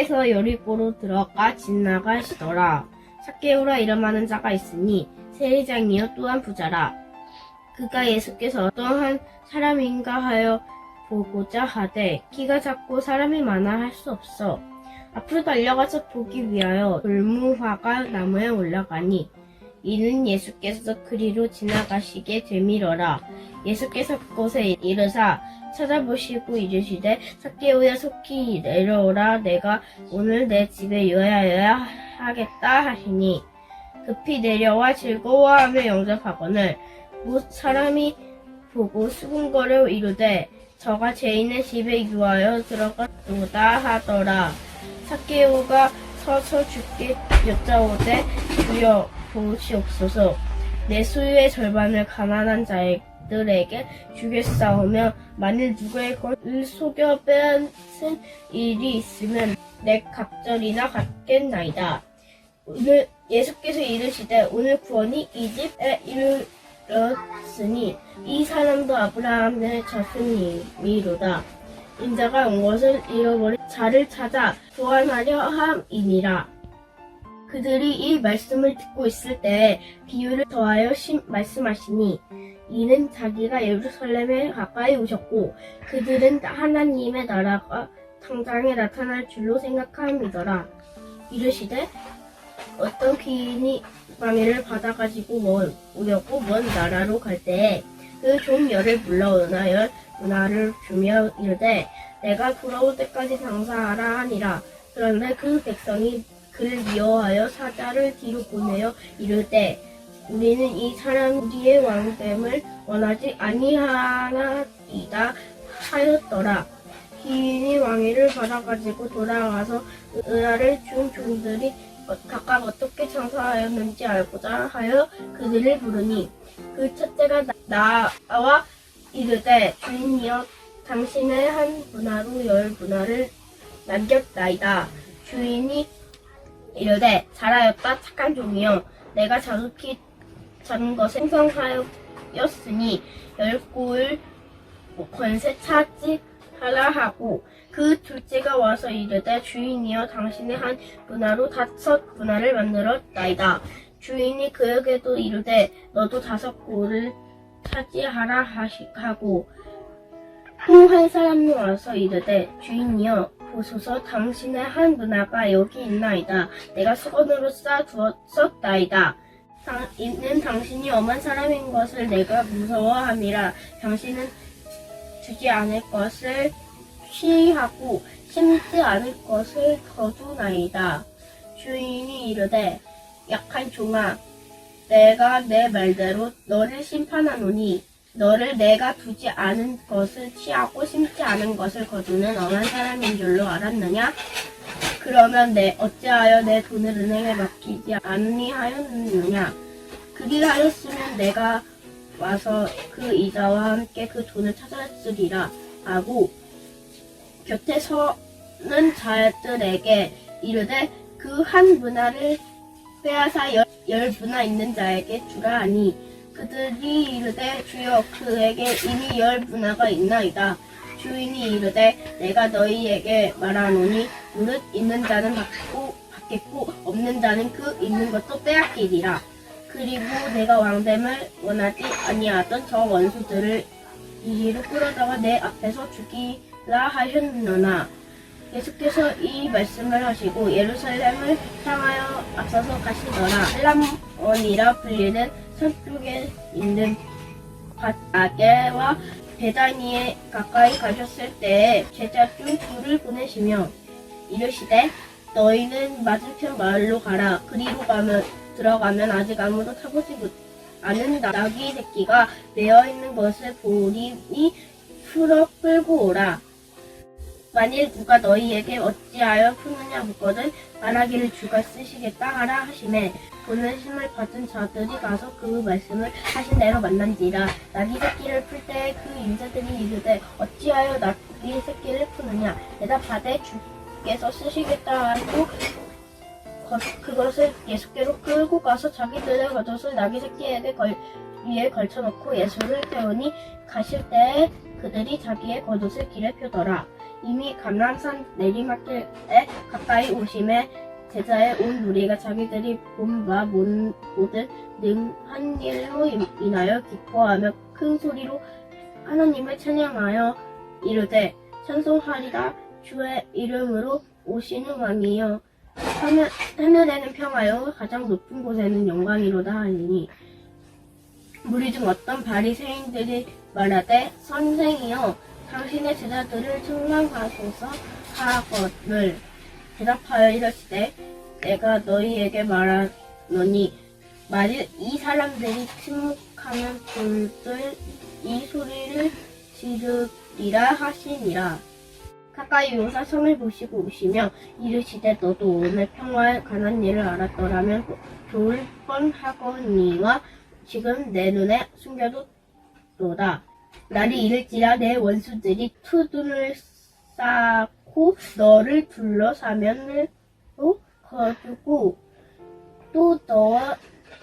예수께서 여리고로 들어가 지나가시더라. 삭개오라 이름하는 자가 있으니 세리장이요 또한 부자라. 그가 예수께서 어떠한 사람인가 하여 보고자 하되 키가 작고 사람이 많아 할 수 없어 앞으로 달려가서 보기 위하여 돌무화과 나무에 올라가니 이는 예수께서 그리로 지나가시게 되밀어라. 예수께서 그곳에 이르사 찾아보시고 이르시되 삭개오야 속히 내려오라. 내가 오늘 내 집에 유하여야 하겠다 하시니 급히 내려와 즐거워하며 영접하거늘 못 사람이 보고 수군거려 이르되 저가 죄인의 집에 유하여 들어가도다 하더라. 삭개오가 서서 주께 여짜오되 주여 보시옵소서. 내 소유의 절반을 가난한 자들에게 주겠사오며 만일 누구의 것을 속여 빼앗은 일이 있으면 내 갑절이나 갚겠나이다. 오늘 예수께서 이르시되 오늘 구원이 이 집에 이르렀으니 이 사람도 아브라함의 자손이미로다. 인자가 온 것을 잃어버린 자를 찾아 구원하려 함이니라. 그들이 이 말씀을 듣고 있을 때에 비유를 더하여 말씀하시니 이는 자기가 예루살렘에 가까이 오셨고 그들은 하나님의 나라가 당장에 나타날 줄로 생각함이더라. 이르시되 어떤 귀인이 망에를 받아가지고 오려고 먼 나라로 갈 때에 그 종 열을 불러오나 열 문화를 주며 이르되 내가 돌아올 때까지 장사하라 하니라. 그런데 그 백성이 그를 미워하여 사자를 뒤로 보내어 이르되 우리는 이 사람 우리의 왕됨을 원하지 아니하나이다 하였더라. 귀인이 왕위를 받아가지고 돌아가서 은하를 준 종들이 각각 어떻게 장사하였는지 알고자 하여 그들을 부르니 그 첫째가 나와 이르되 주인이여 당신의 한 문화로 열 문화를 남겼나이다. 주인이 이르되 잘하였다 착한 종이여 내가 자숙히 작은 것에 생성하였으니 열 꼴 권세 차지하라 하고 그 둘째가 와서 이르되 주인이여 당신의 한 문화로 5 문화를 만들었나이다. 주인이 그에게도 이르되 너도 5 꼴을 차지하라 하고 또 한 사람이 와서 이르되 주인이여 보소서 당신의 한 문화가 여기 있나이다. 내가 수건으로 싸두었나이다. 이는 당신이 엄한 사람인 것을 내가 무서워함이라. 당신은 주지 않을 것을 취하고 심지 않을 것을 거두나이다. 주인이 이르되 약한 종아 내가 내 말대로 너를 심판하노니 너를 내가 두지 않은 것을 취하고 심지 않은 것을 거두는 엄한 사람인 줄로 알았느냐? 그러면 어찌하여 내 돈을 은행에 맡기지 아니하였느냐? 그리하였으면 내가 와서 그 이자와 함께 그 돈을 찾았으리라 하고 곁에 서는 자들에게 이르되 그 한 문화를 빼앗아 열 문화 있는 자에게 주라 하니 그들이 이르되 주여 그에게 이미 10 문화가 있나이다. 주인이 이르되 내가 너희에게 말하노니 무릇 있는 자는 받겠고 없는 자는 그 있는 것도 빼앗기리라. 그리고 내가 왕됨을 원하지 아니하던 저 원수들을 이리로 끌어다가 내 앞에서 죽이라 하셨노나. 예수께서 이 말씀을 하시고 예루살렘을 향하여 앞서서 가시더라. 엘람원이라 불리는 서쪽에 있는 밭아게와 베다니에 가까이 가셨을 때에 제자 중 2를 보내시며 이르시되 너희는 맞은편 마을로 가라. 그리로 들어가면 아직 아무도 타보지 않은 나귀 새끼가 매어 있는 것을 보리니 풀어 끌고 오라. 만일 누가 너희에게 어찌하여 푸느냐 묻거든 말하기를 주가 쓰시겠다 하라 하시매 보내심을 받은 자들이 가서 그 말씀을 하신 대로 만난지라. 나귀 새끼를 풀 때 그 인자들이 이르되 어찌하여 나귀 새끼를 푸느냐 대답하되 주께서 쓰시겠다 하고 그것을 예수께로 끌고 가서 자기들의 겉옷을 나귀 새끼에게 위에 걸쳐놓고 예수를 태우니 가실 때에 그들이 자기의 겉옷을 길에 펴더라. 이미 감람산 내리막길에 가까이 오심에 제자의 온 무리가 자기들이 본 바 모든 능한 일로 인하여 기뻐하며 큰 소리로 하나님을 찬양하여 이르되 찬송하리라. 주의 이름으로 오시는 왕이여, 하늘에는 평화요 가장 높은 곳에는 영광이로다 하니니, 무리 중 어떤 바리새인들이 말하되 선생이여 당신의 제자들을 책망하소서 하거늘 대답하여 이르시되 내가 너희에게 말하노니 만일 이 사람들이 침묵하면 돌들 이 소리를 지르리라 하시니라. 가까이 오사 성을 보시고 오시며 이르시되 너도 오늘 평화에 관한 일을 알았더라면 좋을 뻔하거니와 지금 내 눈에 숨겨뒀도다. 날이 이를지라 내 원수들이 투둔을 쌓고 너를 둘러싸면으로 거두고 또 너와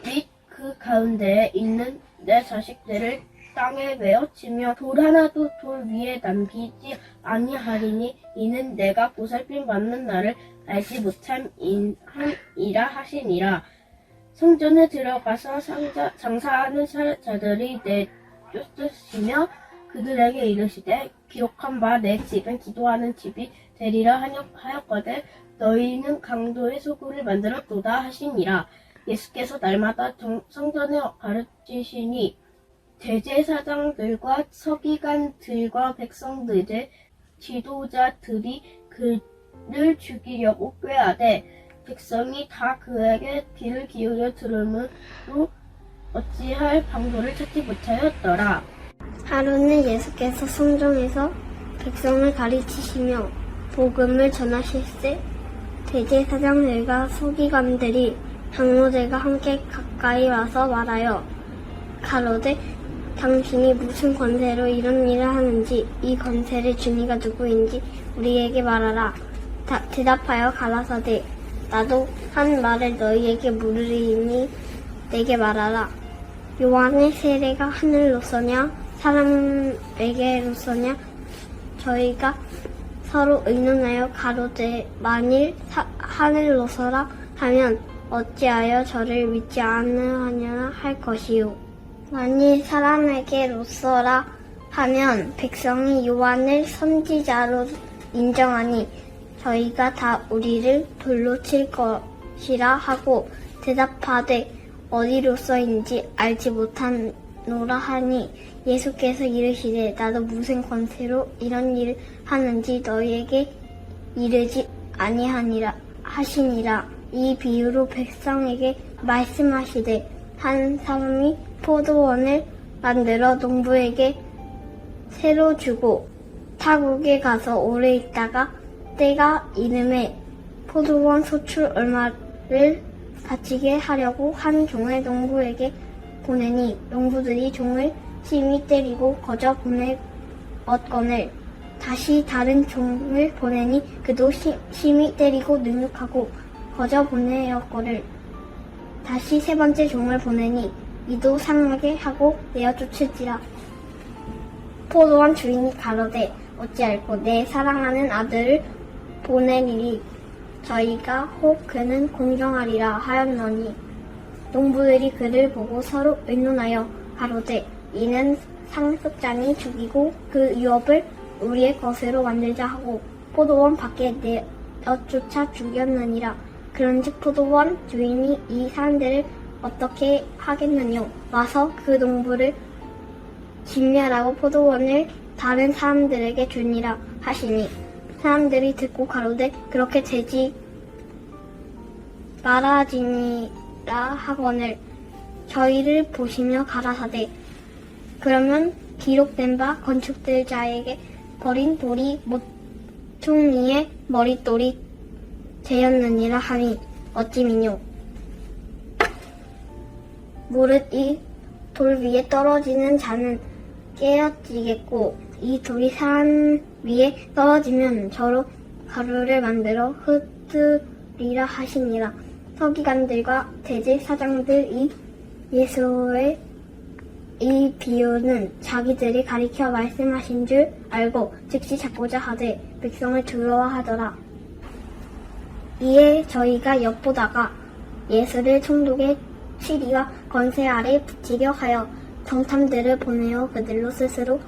및 그 가운데에 있는 내 자식들을 땅에 메어치며 돌 하나도 돌 위에 남기지 아니하리니 이는 내가 보살핌 받는 날을 알지 못함이라 하시니라. 성전에 들어가서 장사하는 자들이 내쫓으시며 그들에게 이르시되 기록한 바 내 집은 기도하는 집이 되리라 하였거든 너희는 강도의 소굴을 만들었도다 하시니라. 예수께서 날마다 성전에 가르치시니 대제사장들과 서기관들과 백성들의 지도자들이 그를 죽이려고 꾀하되 백성이 다 그에게 귀를 기울여 들으므로 어찌할 방도를 찾지 못하였더라. 하루는 예수께서 성전에서 백성을 가르치시며 복음을 전하실세 대제사장들과 서기관들이 장로들과 함께 가까이 와서 말하여 가로되 당신이 무슨 권세로 이런 일을 하는지 이 권세를 준 이가 누구인지 우리에게 말하라. 대답하여 가라사대 나도 한 말을 너희에게 물으리니 내게 말하라. 요한의 세례가 하늘로서냐 사람에게로서냐. 저희가 서로 의논하여 가로되 만일 하늘로서라 하면 어찌하여 저를 믿지 않으하냐 할 것이요. 만일 사람에게로서라 하면 백성이 요한을 선지자로 인정하니 저희가 다 우리를 돌로 칠 것이라 하고 대답하되 어디로서인지 알지 못하노라 하니 예수께서 이르시되 나도 무슨 권세로 이런 일을 하는지 너희에게 이르지 아니하니라 하시니라. 이 비유로 백성에게 말씀하시되 한 사람이 포도원을 만들어 농부에게 새로 주고 타국에 가서 오래 있다가 때가 이름에 포도원 소출 얼마를 바치게 하려고 한 종을 농부에게 보내니 농부들이 종을 심히 때리고 거저 보내었거늘 다시 다른 종을 보내니 그도 심히 때리고 능욕하고 거저 보내었거늘 다시 세 번째 종을 보내니 이도 상하게 하고 내어 쫓을지라. 포도원 주인이 가로되 어찌할꼬 내 사랑하는 아들을 보내리니 저희가 혹 그는 공정하리라 하였노니 농부들이 그를 보고 서로 의논하여 가로되 이는 상속자니 죽이고 그 유업을 우리의 것으로 만들자 하고 포도원 밖에 내어쫓아 죽였느니라. 그런즉 포도원 주인이 이 사람들을 어떻게 하겠느뇨. 와서 그 농부를 진멸하고 포도원을 다른 사람들에게 주니라 하시니 사람들이 듣고 가로되 그렇게 되지 말아지니라 하거늘 저희를 보시며 가라사대 그러면 기록된 바 건축들자에게 버린 돌이 모퉁이의 머릿돌이 되었느니라 하니 어찌미뇨. 무릇 이 돌 위에 떨어지는 자는 깨어지겠고 이 돌이 사람 위에 떨어지면 저로 가루를 만들어 흩으리라 하시니라. 서기관들과 대제사장들이 예수의 이 비유는 자기들이 가리켜 말씀하신 줄 알고 즉시 잡고자 하되 백성을 두려워하더라. 이에 저희가 엿보다가 예수를 총독의 치리와 권세 아래 붙이려 하여 정탐들을 보내어 그들로 스스로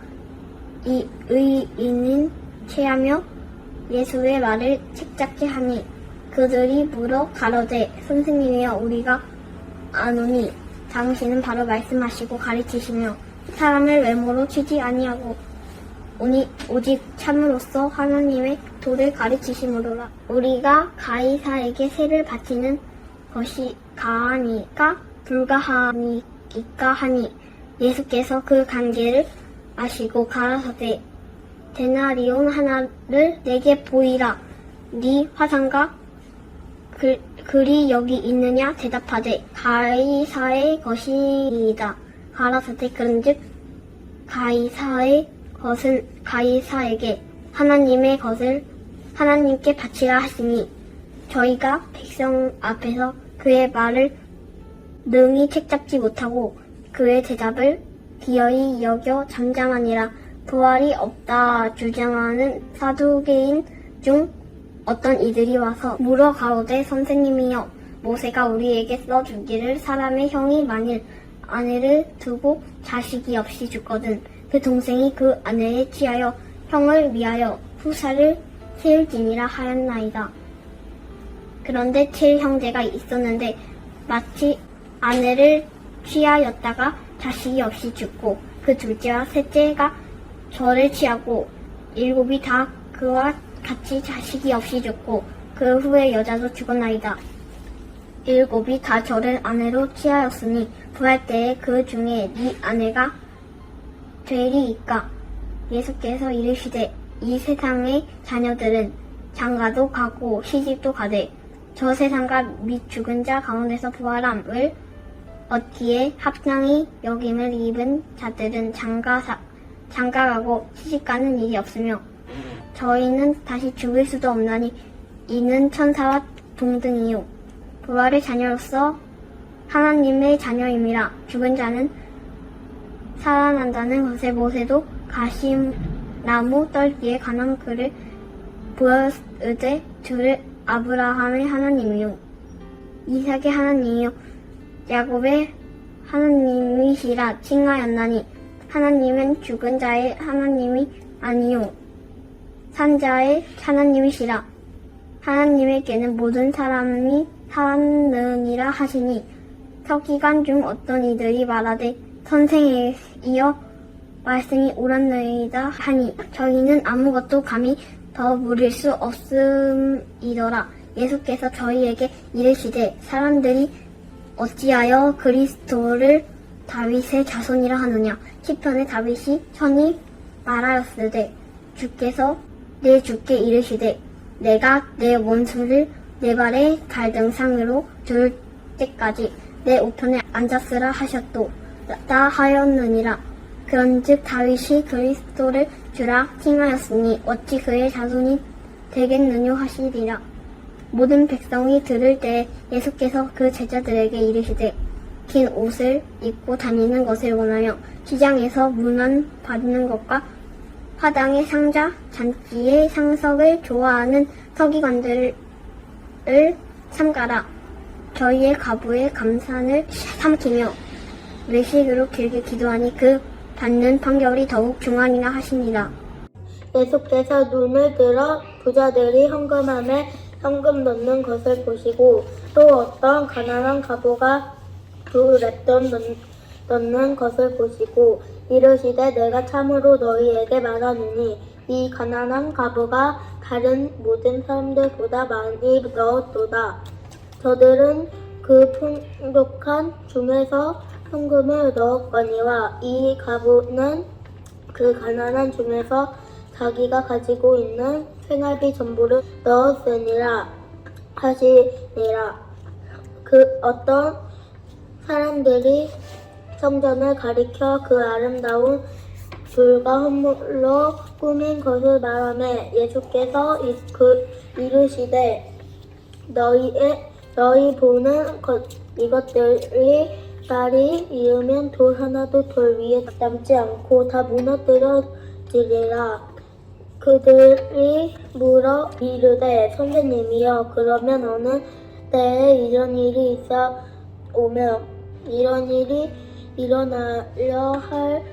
이 의인인 체하며 예수의 말을 책잡게 하니 그들이 물어 가로되 선생님이여 우리가 아노니 당신은 바로 말씀하시고 가르치시며 사람을 외모로 치지 아니하고 오직 참으로써 하나님의 도를 가르치심으로라. 우리가 가이사에게 세를 바치는 것이 가하니까 불가하니까 하니 예수께서 그 관계를 아시고 가라사대 데나리온 하나를 내게 보이라. 네 화상과 글이 여기 있느냐 대답하되 가이사의 것이이다. 가라사대 그런즉 가이사의 것은 가이사에게 하나님의 것을 하나님께 바치라 하시니 저희가 백성 앞에서 그의 말을 능히 책잡지 못하고 그의 대답을 기어이 여겨 잠잠하니라. 부활이 없다 주장하는 사두개인 중 어떤 이들이 와서 물어 가로되 선생님이여 모세가 우리에게 써주기를 사람의 형이 만일 아내를 두고 자식이 없이 죽거든 그 동생이 그 아내에 취하여 형을 위하여 후사를 세울지니라 하였나이다. 그런데 7형제가 있었는데 마치 아내를 취하였다가 자식이 없이 죽고 그 둘째와 셋째가 저를 취하고 7이 다 그와 같이 자식이 없이 죽고 그 후에 여자도 죽었나이다. 7이 다 저를 아내로 취하였으니 부활 때에 그 중에 네 아내가 되리이까. 예수께서 이르시되 이 세상의 자녀들은 장가도 가고 시집도 가되 저 세상과 및 죽은 자 가운데서 부활함을 얻기에 합당히 여김을 입은 자들은 장가가고 시집가는 일이 없으며 저희는 다시 죽을 수도 없나니 이는 천사와 동등이요 부활의 자녀로서 하나님의 자녀임이라. 죽은 자는 살아난다는 것에 모세도 가시나무 떨기에 관한 글을 보여으되 주를 아브라함의 하나님이요 이삭의 하나님이요 야곱의 하나님이시라 칭하였나니 하나님은 죽은 자의 하나님이 아니요 산 자의 하나님이시라. 하나님에게는 모든 사람이 살았느니라 하시니 서기관 중 어떤 이들이 말하되 선생이여 말씀이 옳았느이다 하니 저희는 아무것도 감히 더 물을 수 없음이더라. 예수께서 저희에게 이르시되 사람들이 어찌하여 그리스도를 다윗의 자손이라 하느냐. 시편에 다윗이 선이 말하였으되 주께서 내 주께 이르시되 내가 내 원수를 내 발의 갈등상으로 둘 때까지 내 우편에 앉았으라 하셨도다 하였느니라. 그런즉 다윗이 그리스도를 주라 칭하였으니 어찌 그의 자손이 되겠느냐 하시리라. 모든 백성이 들을 때에 예수께서 그 제자들에게 이르시되 긴 옷을 입고 다니는 것을 원하여 시장에서 문안 받는 것과 화당의 상자, 잔치의 상석을 좋아하는 서기관들을 삼가라. 저희의 가부의 감산을 삼키며 외식으로 길게 기도하니 그 받는 판결이 더욱 중하니라 하시니라. 예수께서 눈을 들어 부자들이 헌금함에 현금 넣는 것을 보시고 또 어떤 가난한 가부가 두 렛돈 넣는 것을 보시고 이르시되 내가 참으로 너희에게 말하노니 이 가난한 가부가 다른 모든 사람들보다 많이 넣었도다. 저들은 그 풍족한 중에서 현금을 넣었거니와 이 가부는 그 가난한 중에서 자기가 가지고 있는 생활비 전부를 넣었으니라 하시니라. 그 어떤 사람들이 성전을 가리켜 그 아름다운 불과 헌물로 꾸민 것을 말하며 예수께서 이르시되 너희 보는 이것들이 날이 이르면 돌 하나도 돌 위에 남지 않고 다 무너뜨려지리라. 그들이 물어 이르되 선생님이여 그러면 어느 때에 이런 일이 오며 이런 일이 일어나려 할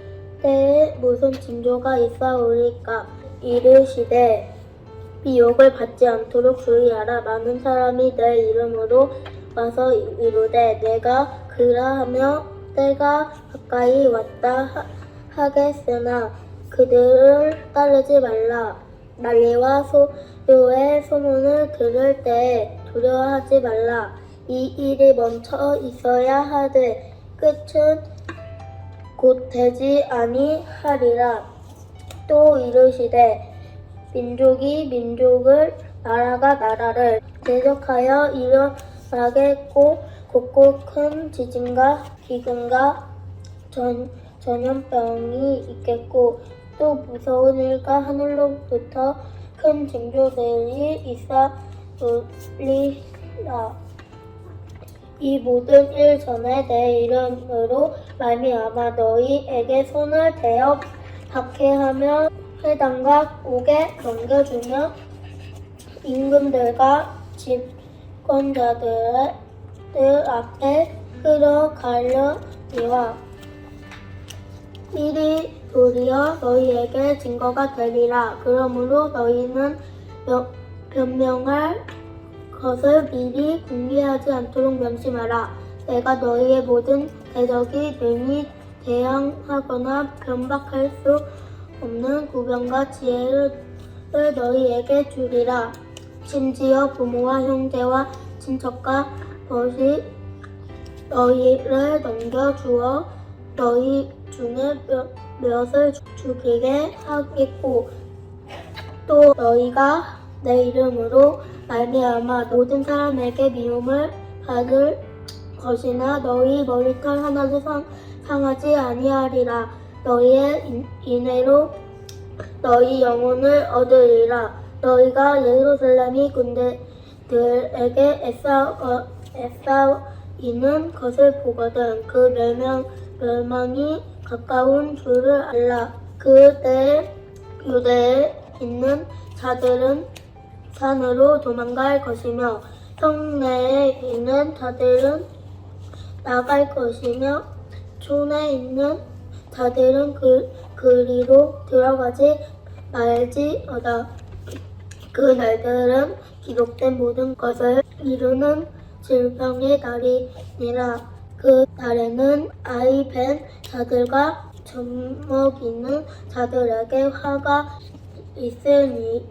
때에 무슨 징조가 있사오리까? 이르시되 미혹을 받지 않도록 주의하라. 많은 사람이 내 이름으로 와서 이르되 내가 그라하며 때가 가까이 왔다 하겠으나 그들을 따르지 말라. 난리와 소요의 소문을 들을 때에 두려워하지 말라. 이 일이 먼저 있어야 하되 끝은 곧 되지 아니하리라. 또 이르시되 민족이 민족을 나라가 나라를 대적하여 일어나겠고 곳곳 큰 지진과 기근과 전염병이 있겠고 또 무서운 일과 하늘로부터 큰 징조들이 있사오리라. 이 모든 일 전에 내 이름으로 말미암아 너희에게 손을 대어 박해하며 회당과 옥에 넘겨주며 임금들과 집권자들 앞에 끌어가려니와 이리 도리어 너희에게 증거가 되리라. 그러므로 너희는 변명할 것을 미리 공개하지 않도록 명심하라. 내가 너희의 모든 대적이 능히 대항하거나 변박할 수 없는 구변과 지혜를 너희에게 주리라. 심지어 부모와 형제와 친척과 벗이 너희를 넘겨주어 너희 중에 몇을 죽이게 하겠고 또 너희가 내 이름으로 말미암아 모든 사람에게 미움을 받을 것이나 너희 머리털 하나도 상하지 아니하리라. 너희의 인애로 너희 영혼을 얻으리라. 너희가 예루살렘이 군대들에게 애싸이는 것을 보거든 그 멸망이 가까운 줄을 알라. 그때 유대에 있는 자들은 산으로 도망갈 것이며 성내에 있는 자들은 나갈 것이며 촌에 있는 자들은 그리로 들어가지 말지어다. 그 날들은 기록된 모든 것을 이루는 질병의 날이니라. 그 날에는 아이 벤 자들과 젖먹이는 자들에게 화가 있으니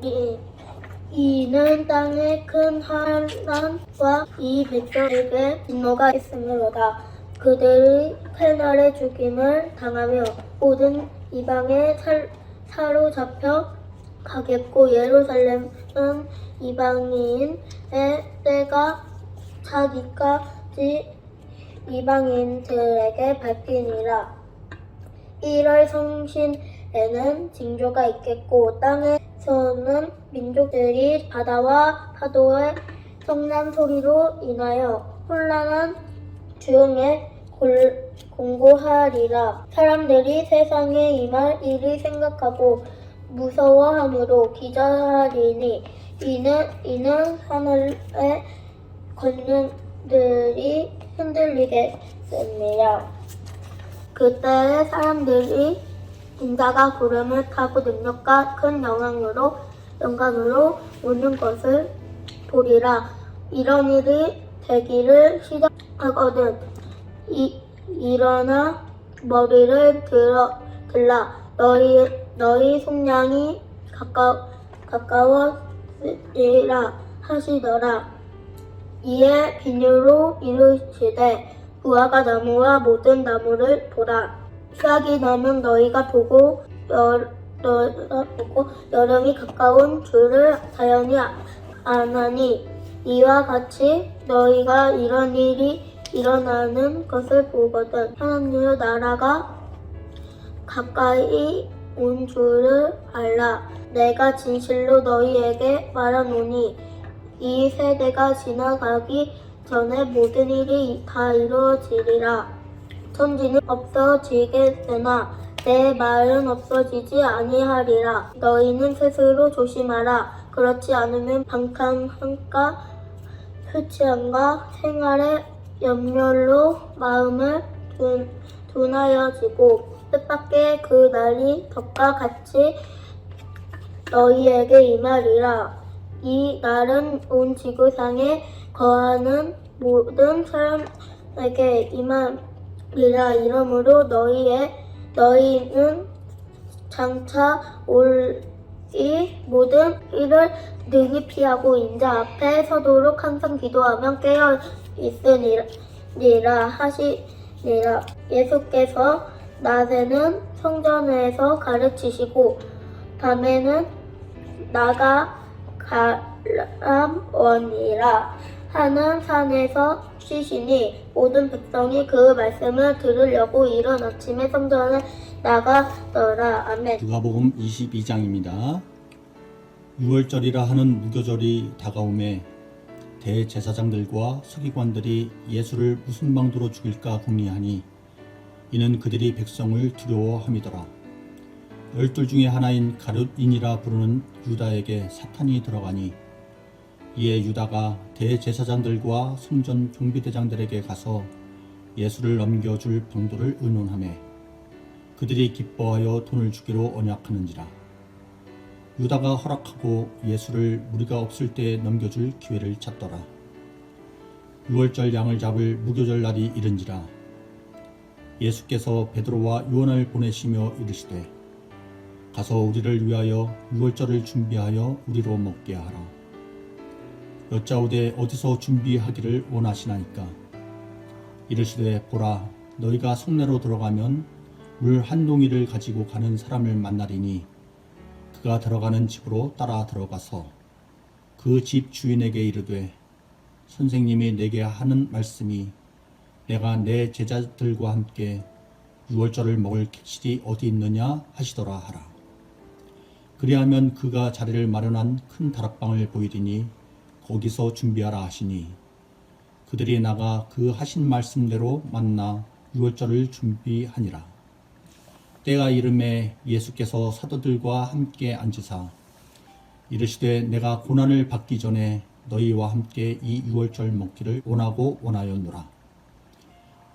이는 땅의 큰 환난과 이 백성에게 진노가 있으므로다. 그들이 칼날에 죽임을 당하며 모든 이방에 사로잡혀 가겠고 예루살렘은 이방인의 때가 차기까지 이방인들에게 밝히니라. 1월 성신에는 징조가 있겠고 땅에서는 민족들이 바다와 파도의 성난 소리로 인하여 혼란한 중에 공고하리라. 사람들이 세상에 임할 일을 생각하고 무서워함으로 기절하리니 이는 하늘의 권능들이 흔들리겠습니다. 그때 사람들이 인자가 구름을 타고 능력과 큰 영광으로 오는 것을 보리라. 이런 일이 되기를 시작하거든 일어나 머리를 들라. 너희 속량이 가까워지라 하시더라. 이에 비유로 이르시되 무화과 나무와 모든 나무를 보라. 싹이 나면 너희가 보고 여름이 가까운 줄을 자연히 아나니 이와 같이 너희가 이런 일이 일어나는 것을 보거든 하나님의 나라가 가까이 온 줄을 알라. 내가 진실로 너희에게 말하노니 이 세대가 지나가기 전에 모든 일이 다 이루어지리라. 천지는 없어지겠으나 내 말은 없어지지 아니하리라. 너희는 스스로 조심하라. 그렇지 않으면 방탕함과 흐치함과 생활의 염려로 마음을 둔하여지고 뜻밖의 그 날이 덕과 같이 너희에게 임하리라. 이 날은 온 지구상에 거하는 모든 사람에게 임하리라. 이러므로 너희는 장차 올 이 모든 일을 능히 피하고 인자 앞에 서도록 항상 기도하며 깨어 있으니라 하시니라. 예수께서 낮에는 성전에서 가르치시고 밤에는 나가 가람원이라 하는 산에서 쉬시니 모든 백성이 그 말씀을 들으려고 이른 아침에 성전에 나가더라. 아멘. 누가복음 22장입니다. 6월절이라 하는 무교절이 다가오매 대제사장들과 서기관들이 예수를 무슨 방도로 죽일까 궁리하니 이는 그들이 백성을 두려워함이더라. 12 중에 하나인 가룟인이라 부르는 유다에게 사탄이 들어가니 이에 유다가 대제사장들과 성전 경비대장들에게 가서 예수를 넘겨줄 방도를 의논하매 그들이 기뻐하여 돈을 주기로 언약하는지라. 유다가 허락하고 예수를 무리가 없을 때에 넘겨줄 기회를 찾더라. 6월절 양을 잡을 무교절 날이 이른지라. 예수께서 베드로와 요한을 보내시며 이르시되 가서 우리를 위하여 6월절을 준비하여 우리로 먹게 하라. 여짜오되 어디서 준비하기를 원하시나이까. 이르시되 보라 너희가 성내로 들어가면 물 한 동이를 가지고 가는 사람을 만나리니 그가 들어가는 집으로 따라 들어가서 그 집 주인에게 이르되 선생님이 내게 하는 말씀이 내가 내 제자들과 함께 6월절을 먹을 객실이 어디 있느냐 하시더라 하라. 그리하면 그가 자리를 마련한 큰 다락방을 보이리니 거기서 준비하라 하시니 그들이 나가 그 하신 말씀대로 만나 6월절을 준비하니라. 때가 이름에 예수께서 사도들과 함께 앉으사 이르시되 내가 고난을 받기 전에 너희와 함께 이 6월절 먹기를 원하였노라.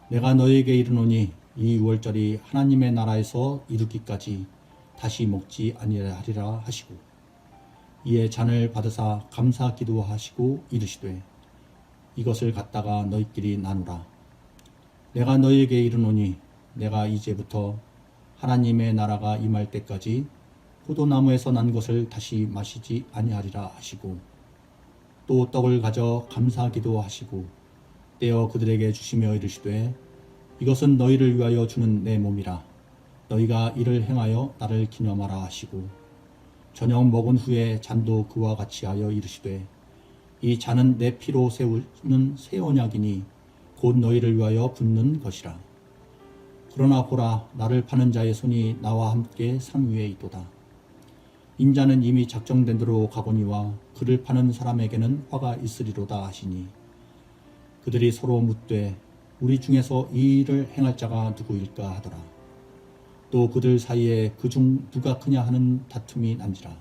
내가 너희에게 이르노니 이 6월절이 하나님의 나라에서 이루기까지 다시 먹지 아니하리라 하시고 이에 잔을 받으사 감사 기도하시고 이르시되 이것을 갖다가 너희끼리 나누라. 내가 너희에게 이르노니 내가 이제부터 하나님의 나라가 임할 때까지 포도나무에서 난 것을 다시 마시지 아니하리라 하시고 또 떡을 가져 감사 기도하시고 떼어 그들에게 주시며 이르시되 이것은 너희를 위하여 주는 내 몸이라. 너희가 이를 행하여 나를 기념하라 하시고 저녁 먹은 후에 잔도 그와 같이 하여 이르시되 이 잔은 내 피로 세우는 새 언약이니 곧 너희를 위하여 붓는 것이라. 그러나 보라 나를 파는 자의 손이 나와 함께 상 위에 있도다. 인자는 이미 작정된 대로 가거니와 그를 파는 사람에게는 화가 있으리로다 하시니 그들이 서로 묻되 우리 중에서 이 일을 행할 자가 누구일까 하더라. 또 그들 사이에 그중 누가 크냐 하는 다툼이 난지라.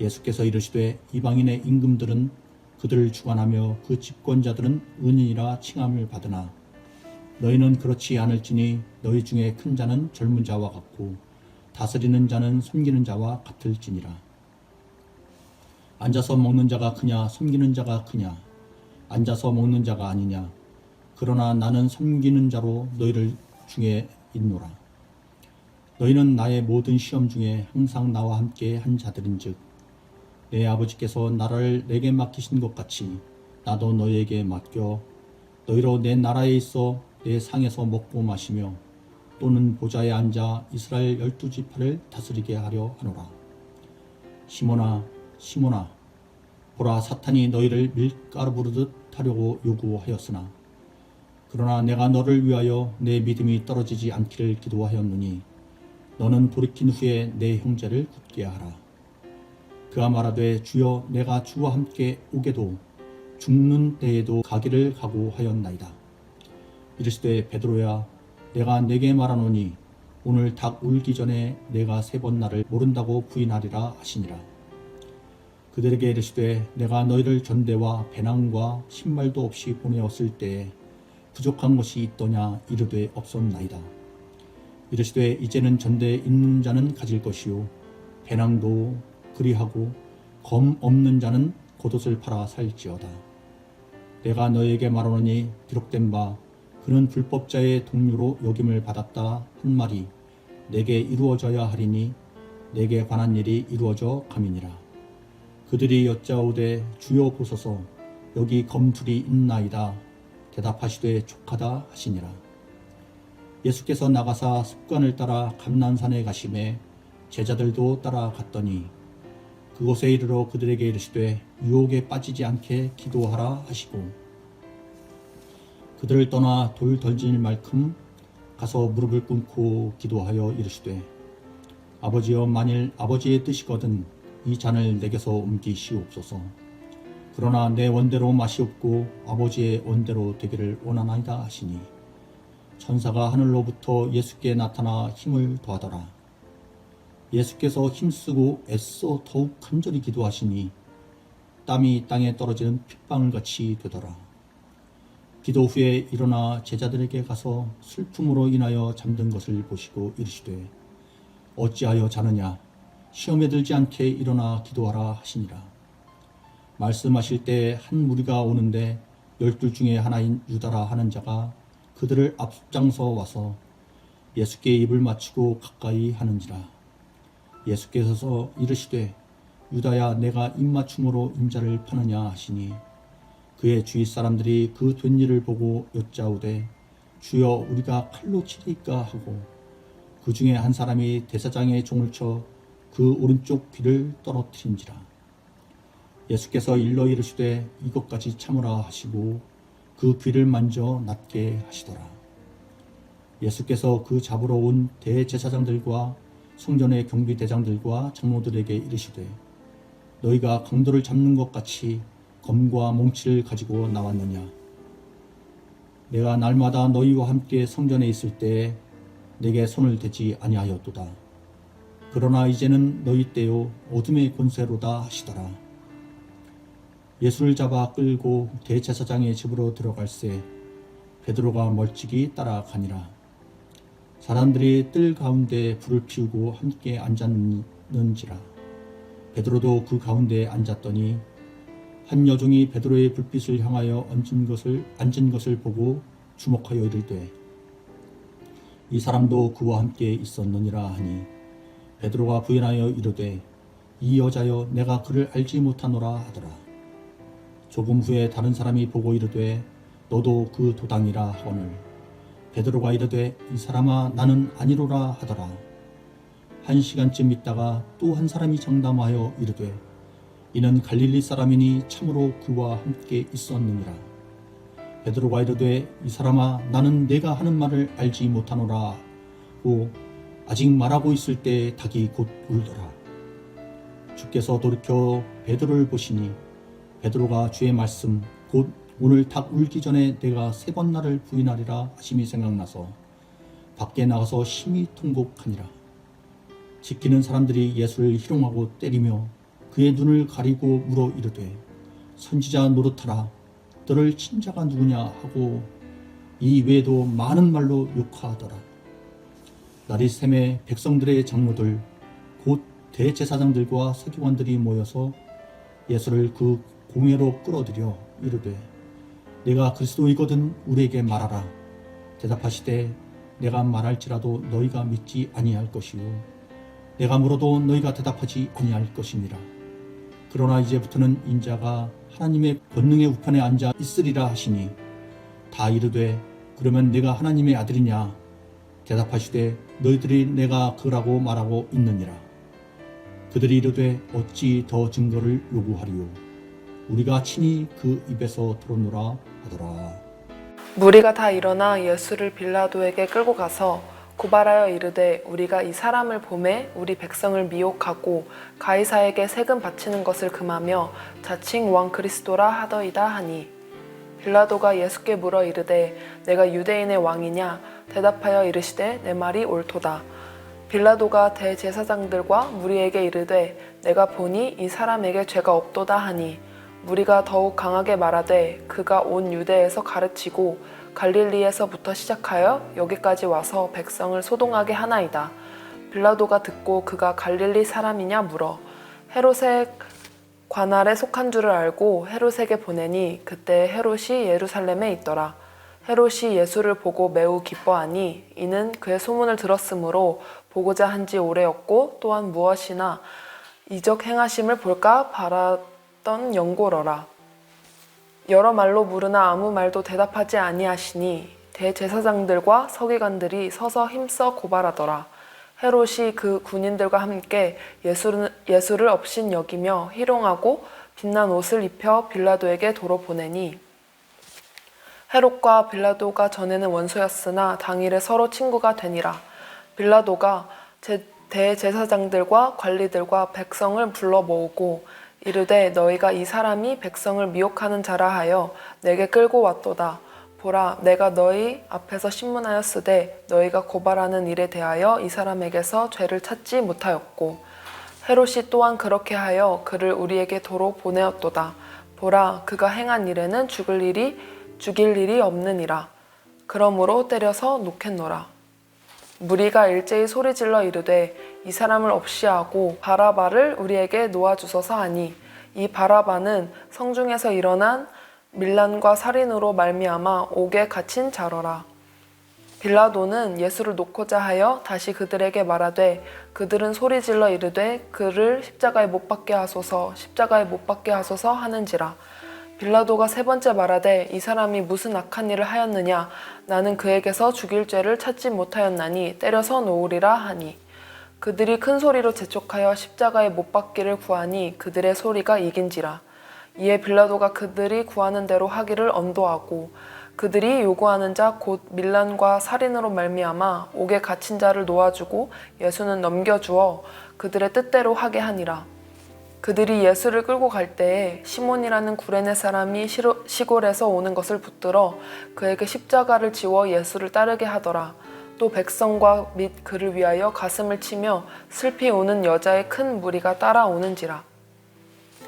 예수께서 이르시되 이방인의 임금들은 그들을 주관하며 그 집권자들은 은인이라 칭함을 받으나 너희는 그렇지 않을지니 너희 중에 큰 자는 젊은 자와 같고 다스리는 자는 섬기는 자와 같을지니라. 앉아서 먹는 자가 크냐 섬기는 자가 크냐. 앉아서 먹는 자가 아니냐. 그러나 나는 섬기는 자로 너희를 중에 있노라. 너희는 나의 모든 시험 중에 항상 나와 함께 한 자들인즉 내 아버지께서 나라를 내게 맡기신 것 같이 나도 너희에게 맡겨 너희로 내 나라에 있어 내 상에서 먹고 마시며 또는 보좌에 앉아 이스라엘 12지파를 다스리게 하려 하노라. 시몬아 시몬아 보라 사탄이 너희를 밀가루 부르듯 하려고 요구하였으나 그러나 내가 너를 위하여 내 믿음이 떨어지지 않기를 기도하였노니 너는 돌이킨 후에 내 형제를 굳게 하라. 그가 말하되 주여 내가 주와 함께 오게도 죽는 때에도 가기를 각오하였나이다. 이르시되 베드로야 내가 네게 말하노니 오늘 닭 울기 전에 내가 3번 나를 모른다고 부인하리라 하시니라. 그들에게 이르시되 내가 너희를 전대와 배낭과 신발도 없이 보내었을 때에 부족한 것이 있더냐 이르되 없었나이다. 이르시되 이제는 전대에 있는 자는 가질 것이요 배낭도 그리하고 검 없는 자는 겉옷을 팔아 살지어다. 내가 너희에게 말하노니 기록된 바 그는 불법자의 동료로 여김을 받았다 한 말이 내게 이루어져야 하리니 내게 관한 일이 이루어져 감이니라. 그들이 여짜오되 주여 보소서 여기 검 둘이 있나이다. 대답하시되 족하다 하시니라. 예수께서 나가사 습관을 따라 감난산에 가시매 제자들도 따라갔더니 그곳에 이르러 그들에게 이르시되 유혹에 빠지지 않게 기도하라 하시고 그들을 떠나 돌 던질 만큼 가서 무릎을 꿇고 기도하여 이르시되 아버지여 만일 아버지의 뜻이거든 이 잔을 내게서 옮기시옵소서. 그러나 내 원대로 마시옵고 아버지의 원대로 되기를 원하나이다 하시니 천사가 하늘로부터 예수께 나타나 힘을 더하더라. 예수께서 힘쓰고 애써 더욱 간절히 기도하시니 땀이 땅에 떨어지는 핏방울같이 되더라. 기도 후에 일어나 제자들에게 가서 슬픔으로 인하여 잠든 것을 보시고 이르시되 어찌하여 자느냐 시험에 들지 않게 일어나 기도하라 하시니라. 말씀하실 때 한 무리가 오는데 12 중에 하나인 유다라 하는 자가 그들을 앞장서 와서 예수께 입을 맞추고 가까이 하는지라. 예수께서 이르시되 유다야 내가 입맞춤으로 인자를 파느냐 하시니 그의 주위 사람들이 그 된 일을 보고 여짜오되 주여 우리가 칼로 치리까 하고 그 중에 한 사람이 대사장의 종을 쳐 그 오른쪽 귀를 떨어뜨린지라. 예수께서 일러 이르시되 이것까지 참으라 하시고 그 귀를 만져 낫게 하시더라. 예수께서 그 잡으러 온 대제사장들과 성전의 경비대장들과 장로들에게 이르시되 너희가 강도를 잡는 것 같이 검과 몽치를 가지고 나왔느냐. 내가 날마다 너희와 함께 성전에 있을 때에 내게 손을 대지 아니하였도다. 그러나 이제는 너희 때요 어둠의 권세로다 하시더라. 예수를 잡아 끌고 대제사장의 집으로 들어갈새 베드로가 멀찍이 따라가니라. 사람들이 뜰 가운데 불을 피우고 함께 앉았는지라. 베드로도 그 가운데에 앉았더니 한 여종이 베드로의 불빛을 향하여 앉은 것을 보고 주목하여 이르되 이 사람도 그와 함께 있었느니라 하니 베드로가 부인하여 이르되 이 여자여 내가 그를 알지 못하노라 하더라. 조금 후에 다른 사람이 보고 이르되 너도 그 도당이라 하거늘 베드로가 이르되 이 사람아 나는 아니로라 하더라. 1시간쯤 있다가 또 한 사람이 장담하여 이르되 이는 갈릴리 사람이니 참으로 그와 함께 있었느니라. 베드로가 이르되 이 사람아 나는 내가 하는 말을 알지 못하노라 하고 아직 말하고 있을 때 닭이 곧 울더라. 주께서 돌이켜 베드로를 보시니 베드로가 주의 말씀 곧 오늘 닭 울기 전에 내가 3번 나를 부인하리라 하심이 생각나서 밖에 나가서 심히 통곡하니라. 지키는 사람들이 예수를 희롱하고 때리며 그의 눈을 가리고 물어 이르되 선지자 노릇하라 너를 친 자가 누구냐 하고 이 외에도 많은 말로 욕하더라. 날이 새매 백성들의 장로들 곧 대제사장들과 서기관들이 모여서 예수를 그 공회로 끌어들여 이르되 내가 그리스도이거든 우리에게 말하라. 대답하시되 내가 말할지라도 너희가 믿지 아니할 것이요 내가 물어도 너희가 대답하지 아니할 것이니라. 그러나 이제부터는 인자가 하나님의 권능의 우편에 앉아 있으리라 하시니 다 이르되 그러면 내가 하나님의 아들이냐. 대답하시되 너희들이 내가 그라고 말하고 있느니라. 그들이 이르되 어찌 더 증거를 요구하리요. 우리가 친히 그 입에서 들었노라 하더라. 무리가 다 일어나 예수를 빌라도에게 끌고 가서 고발하여 이르되 우리가 이 사람을 보매 우리 백성을 미혹하고 가이사에게 세금 바치는 것을 금하며 자칭 왕 그리스도라 하더이다 하니 빌라도가 예수께 물어 이르되 내가 유대인의 왕이냐? 대답하여 이르시되 내 말이 옳도다. 빌라도가 대제사장들과 무리에게 이르되 내가 보니 이 사람에게 죄가 없도다 하니 무리가 더욱 강하게 말하되 그가 온 유대에서 가르치고 갈릴리에서부터 시작하여 여기까지 와서 백성을 소동하게 하나이다. 빌라도가 듣고 그가 갈릴리 사람이냐 물어 헤롯의 관할에 속한 줄을 알고 헤롯에게 보내니 그때 헤롯이 예루살렘에 있더라. 헤롯이 예수를 보고 매우 기뻐하니 이는 그의 소문을 들었으므로 보고자 한지 오래였고 또한 무엇이나 이적 행하심을 볼까 바랐던 연고러라. 여러 말로 물으나 아무 말도 대답하지 아니하시니 대제사장들과 서기관들이 서서 힘써 고발하더라. 헤롯이 그 군인들과 함께 예수를 업신 여기며 희롱하고 빛난 옷을 입혀 빌라도에게 도로 보내니 헤롯과 빌라도가 전에는 원수였으나 당일에 서로 친구가 되니라. 빌라도가 대제사장들과 관리들과 백성을 불러 모으고 이르되 너희가 이 사람이 백성을 미혹하는 자라 하여 내게 끌고 왔도다. 보라, 내가 너희 앞에서 신문하였으되 너희가 고발하는 일에 대하여 이 사람에게서 죄를 찾지 못하였고 헤롯이 또한 그렇게 하여 그를 우리에게 도로 보내었도다. 보라, 그가 행한 일에는 죽일 일이 없느니라. 그러므로 때려서 놓겠노라. 무리가 일제히 소리질러 이르되 이 사람을 없이하고 바라바를 우리에게 놓아주소서 하니 이 바라바는 성중에서 일어난 밀란과 살인으로 말미암아 옥에 갇힌 자러라. 빌라도는 예수를 놓고자 하여 다시 그들에게 말하되 그들은 소리질러 이르되 그를 십자가에 못 박게 하소서 십자가에 못 박게 하소서 하는지라. 빌라도가 세 번째 말하되 이 사람이 무슨 악한 일을 하였느냐? 나는 그에게서 죽일 죄를 찾지 못하였나니 때려서 놓으리라 하니 그들이 큰 소리로 재촉하여 십자가에 못 박기를 구하니 그들의 소리가 이긴지라. 이에 빌라도가 그들이 구하는 대로 하기를 언도하고 그들이 요구하는 자 곧 밀란과 살인으로 말미암아 옥에 갇힌 자를 놓아주고 예수는 넘겨주어 그들의 뜻대로 하게 하니라. 그들이 예수를 끌고 갈 때에 시몬이라는 구레네 사람이 시골에서 오는 것을 붙들어 그에게 십자가를 지워 예수를 따르게 하더라. 또 백성과 및 그를 위하여 가슴을 치며 슬피 우는 여자의 큰 무리가 따라오는지라.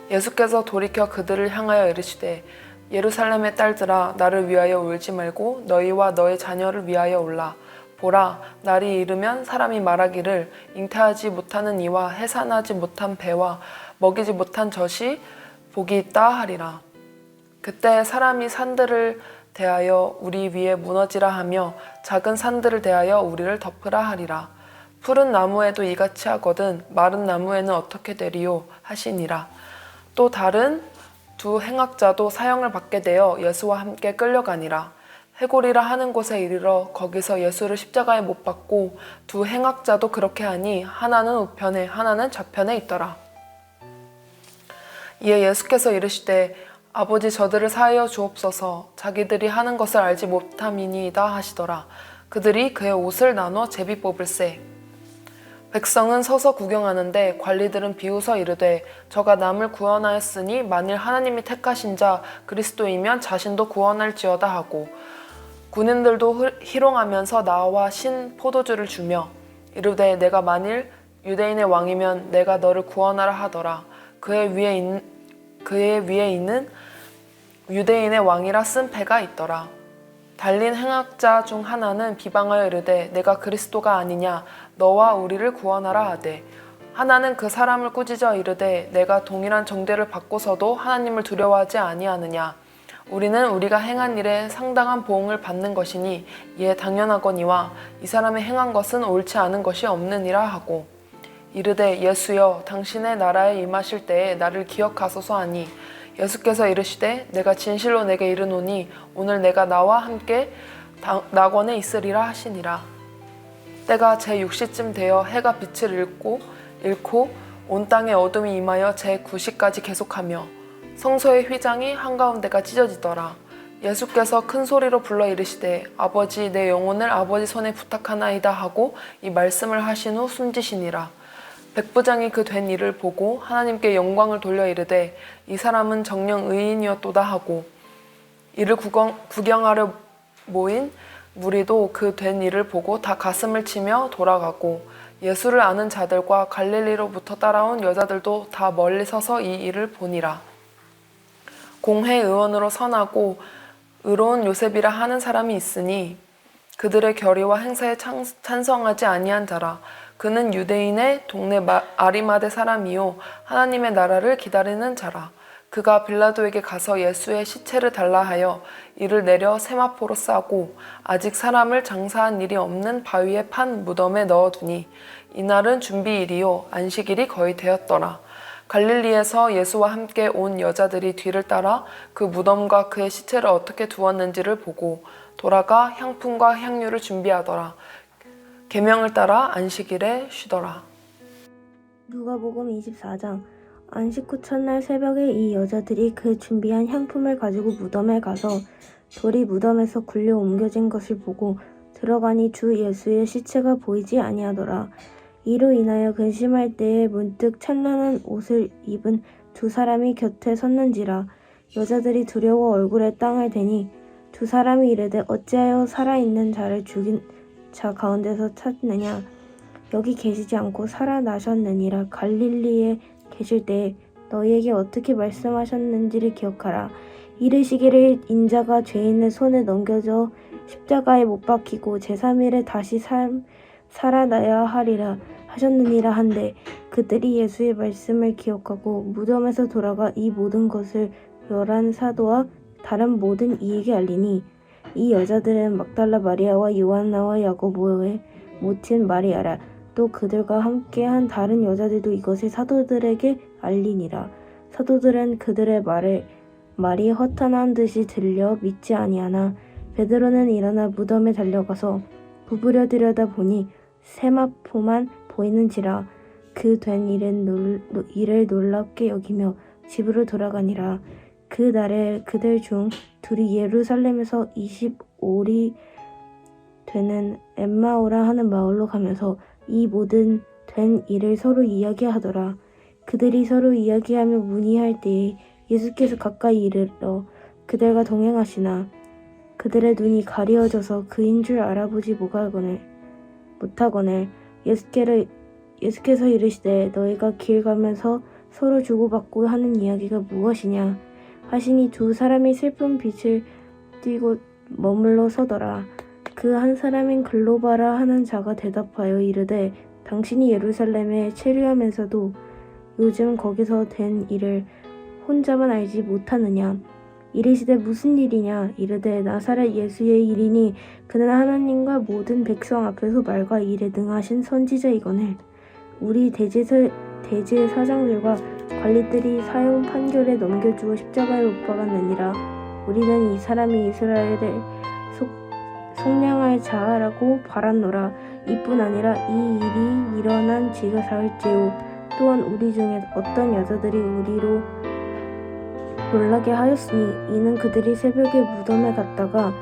예수께서 돌이켜 그들을 향하여 이르시되 예루살렘의 딸들아 나를 위하여 울지 말고 너희와 너의 자녀를 위하여 울라. 보라, 날이 이르면 사람이 말하기를 잉태하지 못하는 이와 해산하지 못한 배와 먹이지 못한 젖이 복이 있다 하리라. 그때 사람이 산들을 대하여 우리 위에 무너지라 하며 작은 산들을 대하여 우리를 덮으라 하리라. 푸른 나무에도 이같이 하거든 마른 나무에는 어떻게 되리요 하시니라. 또 다른 두 행악자도 사형을 받게 되어 예수와 함께 끌려가니라. 해골이라 하는 곳에 이르러 거기서 예수를 십자가에 못 박고 두 행악자도 그렇게 하니 하나는 우편에 하나는 좌편에 있더라. 이에 예수께서 이르시되 아버지 저들을 사하여 주옵소서 자기들이 하는 것을 알지 못함이니이다 하시더라. 그들이 그의 옷을 나눠 제비 뽑을세. 백성은 서서 구경하는데 관리들은 비웃어 이르되 저가 남을 구원하였으니 만일 하나님이 택하신 자 그리스도이면 자신도 구원할지어다 하고 군인들도 희롱하면서 나와 신 포도주를 주며 이르되 내가 만일 유대인의 왕이면 내가 너를 구원하라 하더라. 그의 위에 있는 유대인의 왕이라 쓴 패가 있더라. 달린 행악자 중 하나는 비방하여 이르되 내가 그리스도가 아니냐 너와 우리를 구원하라 하되 하나는 그 사람을 꾸짖어 이르되 내가 동일한 정죄를 받고서도 하나님을 두려워하지 아니하느냐 우리는 우리가 행한 일에 상당한 보응을 받는 것이니 이에 당연하거니와 이 사람이 행한 것은 옳지 않은 것이 없느니라 하고 이르되 예수여 당신의 나라에 임하실 때에 나를 기억하소서 하니 예수께서 이르시되 내가 진실로 내게 이르노니 오늘 내가 나와 함께 낙원에 있으리라 하시니라. 때가 제6시쯤 되어 해가 빛을 잃고 온 땅에 어둠이 임하여 제9시까지 계속하며 성소의 휘장이 한가운데가 찢어지더라. 예수께서 큰 소리로 불러 이르시되 아버지 내 영혼을 아버지 손에 부탁하나이다 하고 이 말씀을 하신 후 숨지시니라. 백부장이 그 된 일을 보고 하나님께 영광을 돌려 이르되 이 사람은 정녕 의인이었도다 하고 이를 구경하려 모인 무리도 그 된 일을 보고 다 가슴을 치며 돌아가고 예수를 아는 자들과 갈릴리로부터 따라온 여자들도 다 멀리 서서 이 일을 보니라. 공회 의원으로 선하고 의로운 요셉이라 하는 사람이 있으니 그들의 결의와 행사에 찬성하지 아니한 자라. 그는 유대인의 동네 아리마대 사람이요 하나님의 나라를 기다리는 자라. 그가 빌라도에게 가서 예수의 시체를 달라 하여 이를 내려 세마포로 싸고 아직 사람을 장사한 일이 없는 바위에 판 무덤에 넣어두니 이날은 준비일이요 안식일이 거의 되었더라. 갈릴리에서 예수와 함께 온 여자들이 뒤를 따라 그 무덤과 그의 시체를 어떻게 두었는지를 보고 돌아가 향품과 향유를 준비하더라. 계명을 따라 안식일에 쉬더라. 누가복음 24장. 안식 후 첫날 새벽에 이 여자들이 그 준비한 향품을 가지고 무덤에 가서 돌이 무덤에서 굴려 옮겨진 것을 보고 들어가니 주 예수의 시체가 보이지 아니하더라. 이로 인하여 근심할 때에 문득 찬란한 옷을 입은 두 사람이 곁에 섰는지라. 여자들이 두려워 얼굴에 땅을 대니 두 사람이 이르되 어찌하여 살아있는 자를 죽인 자 가운데서 찾느냐. 여기 계시지 않고 살아나셨느니라. 갈릴리에 계실 때에 너희에게 어떻게 말씀하셨는지를 기억하라. 이르시기를 인자가 죄인의 손에 넘겨져 십자가에 못 박히고 제3일에 다시 살아나야 하리라 하셨느니라 한데 그들이 예수의 말씀을 기억하고 무덤에서 돌아가 이 모든 것을 11 사도와 다른 모든 이에게 알리니 이 여자들은 막달라 마리아와 요한나와 야고보의 모친 마리아라. 또 그들과 함께한 다른 여자들도 이것을 사도들에게 알리니라. 사도들은 그들의 말이 허탄한 듯이 들려 믿지 아니하나 베드로는 일어나 무덤에 달려가서 부부려 들여다보니 세마포만 보이는지라. 그 된 일을 놀랍게 여기며 집으로 돌아가니라. 그 날에 그들 중 둘이 예루살렘에서 25리 되는 엠마오라 하는 마을로 가면서 이 모든 된 일을 서로 이야기하더라. 그들이 서로 이야기하며 문의할 때에 예수께서 가까이 이르러 그들과 동행하시나 그들의 눈이 가리어져서 그인 줄 알아보지 못하거늘 예수께서 이르시되 너희가 길 가면서 서로 주고받고 하는 이야기가 무엇이냐 하시니 두 사람이 슬픈 빛을 띠고 머물러 서더라. 그 한 사람인 글로바라 하는 자가 대답하여 이르되 당신이 예루살렘에 체류하면서도 요즘 거기서 된 일을 혼자만 알지 못하느냐. 이르시되 무슨 일이냐. 이르되 나사렛 예수의 일이니 그는 하나님과 모든 백성 앞에서 말과 일에 능하신 선지자이거늘 우리 대제사장들과 관리들이 사형 판결에 넘겨주어 십자가에 못 박았느니라. 우리는 이 사람이 이스라엘을 속량할 자라고 바랐노라. 이뿐 아니라 이 일이 일어난 지가 사흘째요. 또한 우리 중에 어떤 여자들이 우리로 놀라게 하였으니 이는 그들이 새벽에 무덤에 갔다가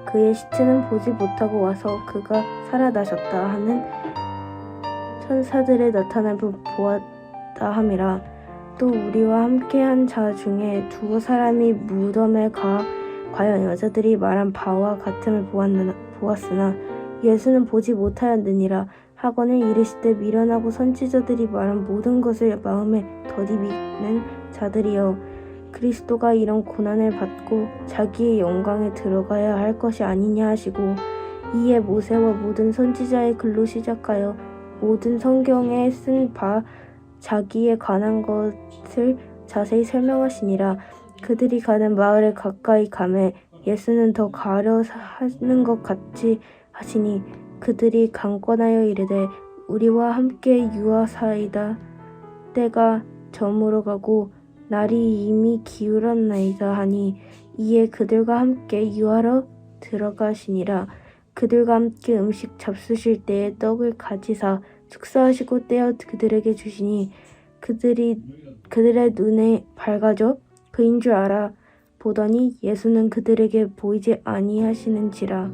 그의 시체는 보지 못하고 와서 그가 살아나셨다 하는 천사들의 나타남을 보았다 함이라. 또 우리와 함께한 자 중에 두 사람이 무덤에 과연 여자들이 말한 바와 같음을 보았으나 예수는 보지 못하였느니라 하거늘 이르시되 미련하고 선지자들이 말한 모든 것을 마음에 더디미는 자들이여 그리스도가 이런 고난을 받고 자기의 영광에 들어가야 할 것이 아니냐 하시고 이에 모세와 모든 선지자의 글로 시작하여 모든 성경에 쓴 바 자기에 관한 것을 자세히 설명하시니라. 그들이 가는 마을에 가까이 가매 예수는 더 가려 하는 것 같이 하시니 그들이 강권하여 이르되 우리와 함께 유하사이다. 때가 저물어 가고 날이 이미 기울었나이다 하니 이에 그들과 함께 유하러 들어가시니라. 그들과 함께 음식 잡수실 때에 떡을 가지사 축사하시고 떼어 그들에게 주시니 그들의 눈에 밝아져 그인 줄 알아 보더니 예수는 그들에게 보이지 아니하시는지라.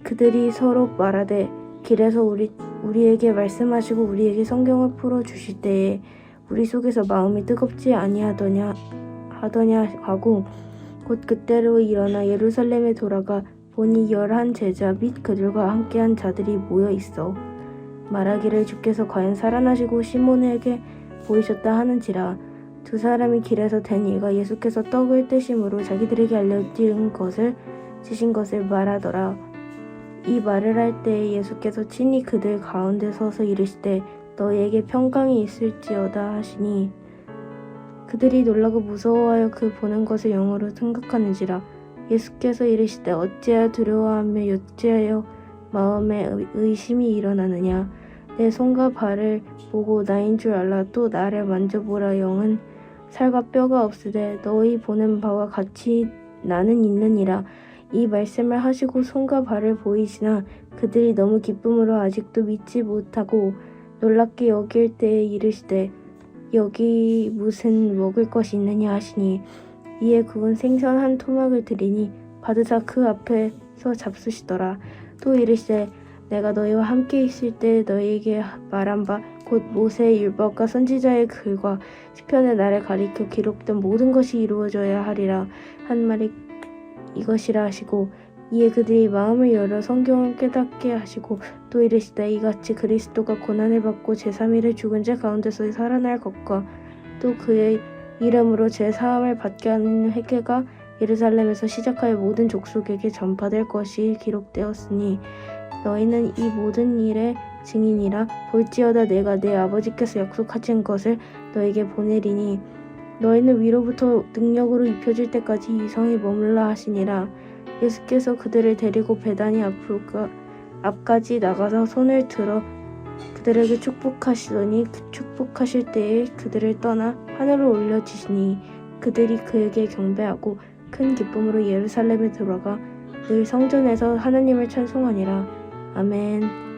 그들이 서로 말하되 길에서 우리에게 말씀하시고 우리에게 성경을 풀어 주실 때에 우리 속에서 마음이 뜨겁지 아니하더냐 하고 곧 그때로 일어나 예루살렘에 돌아가 보니 11 제자 및 그들과 함께한 자들이 모여 있어 말하기를 주께서 과연 살아나시고 시몬에게 보이셨다 하는지라. 두 사람이 길에서 된 일과 예수께서 떡을 떼심으로 자기들에게 알려주신 것을 말하더라. 이 말을 할 때에 예수께서 친히 그들 가운데 서서 이르시되 너희에게 평강이 있을지어다 하시니 그들이 놀라고 무서워하여 그 보는 것을 영어로 생각하는지라. 예수께서 이르시되 어찌하여 두려워하며 어찌하여 마음에 의심이 일어나느냐. 내 손과 발을 보고 나인 줄 알라. 또 나를 만져보라. 영은 살과 뼈가 없으되 너희 보는 바와 같이 나는 있느니라. 이 말씀을 하시고 손과 발을 보이시나 그들이 너무 기쁨으로 아직도 믿지 못하고 놀랍게 여길 때에 이르시되 여기 무슨 먹을 것이 있느냐 하시니 이에 구운 생선 한 토막을 드리니 받으사 그 앞에서 잡수시더라. 또 이르시되 내가 너희와 함께 있을 때 너희에게 말한 바 곧 모세의 율법과 선지자의 글과 시편의 나를 가리켜 기록된 모든 것이 이루어져야 하리라 한 말이 이것이라 하시고 이에 그들이 마음을 열어 성경을 깨닫게 하시고 또 이르시되 이같이 그리스도가 고난을 받고 제3일에 죽은 자 가운데서 살아날 것과 또 그의 이름으로 제4함을 받게 하는 회개가 예루살렘에서 시작하여 모든 족속에게 전파될 것이 기록되었으니 너희는 이 모든 일의 증인이라. 볼지어다 내가 내 아버지께서 약속하신 것을 너에게 보내리니 너희는 위로부터 능력으로 입혀질 때까지 이 성에 머물라 하시니라. 예수께서 그들을 데리고 베다니 앞까지 나가서 손을 들어 그들에게 축복하시더니 축복하실 때에 그들을 떠나 하늘로 올려지시니 그들이 그에게 경배하고 큰 기쁨으로 예루살렘에 들어가 늘 성전에서 하나님을 찬송하니라. 아멘.